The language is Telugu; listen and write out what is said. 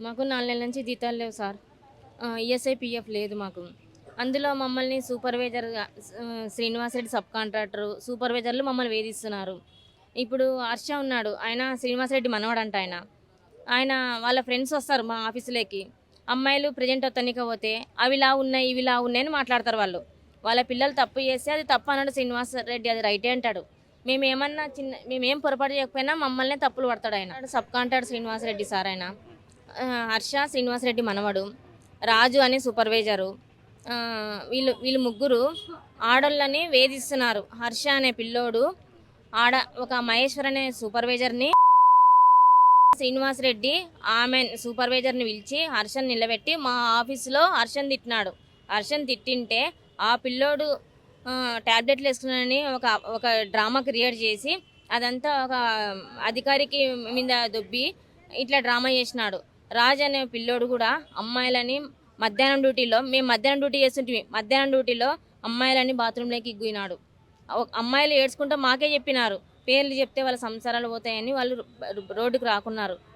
మాకు 4 నెలల నుంచి జీతాలు లేవు సార్. ఈఎస్ఐ, పీఎఫ్ లేదు మాకు. అందులో మమ్మల్ని సూపర్వైజర్‌గా శ్రీనివాస్ రెడ్డి సబ్ కాంట్రాక్టరు, సూపర్వైజర్‌లు మమ్మల్ని వేధిస్తున్నారు. ఇప్పుడు హర్ష ఉన్నాడు. ఆయన శ్రీనివాస్ రెడ్డి మనవడంట ఆయన. ఆయన వాళ్ళ ఫ్రెండ్స్ వస్తారు మా ఆఫీసులోకి. అమ్మాయిలు ప్రెజెంట్ ఒత్తనీకపోతే అవిలా ఉన్నాయి, ఇవిలా ఉన్నాయి అని మాట్లాడతారు వాళ్ళు. వాళ్ళ పిల్లలు తప్పు చేస్తే అది తప్పు అన్నాడు శ్రీనివాస్ రెడ్డి, అది రైటే అంటాడు. మేమేం పొరపాటు చేయకపోయినా మమ్మల్నే తప్పులు పడతాడు ఆయన. Sub contractor Srinivas Reddy sir ఆయన. హర్ష శ్రీనివాస్ రెడ్డి మనవడు, రాజు అనే సూపర్వైజరు. వీళ్ళు ముగ్గురు ఆడోళ్ళని వేధిస్తున్నారు. హర్ష అనే పిల్లోడు ఆడ ఒక మహేశ్వర్ అనే సూపర్వైజర్ని, శ్రీనివాస్ రెడ్డి ఆమె సూపర్వైజర్ని పిలిచి హర్షని నిలబెట్టి మా ఆఫీసులో హర్షని తిట్టినాడు. హర్షని తిట్టింటే ఆ పిల్లోడు ట్యాబ్లెట్లు వేసుకున్నానని ఒక ఒక డ్రామా క్రియేట్ చేసి అదంతా ఒక అధికారికి మీద దొబ్బి ఇట్లా డ్రామా చేసినాడు. రాజ్ అనే పిల్లోడు కూడా అమ్మాయిలని మేము మధ్యాహ్నం డ్యూటీ చేస్తుంటే మధ్యాహ్నం డ్యూటీలో అమ్మాయిలని బాత్రూంలోకి ఇగ్గినాడు. అమ్మాయిలు ఏడ్చుకుంటూ మాకే చెప్పినారు. పేర్లు చెప్తే వాళ్ళ సంసారాలు పోతాయని వాళ్ళు రోడ్డుకు రాకున్నారు.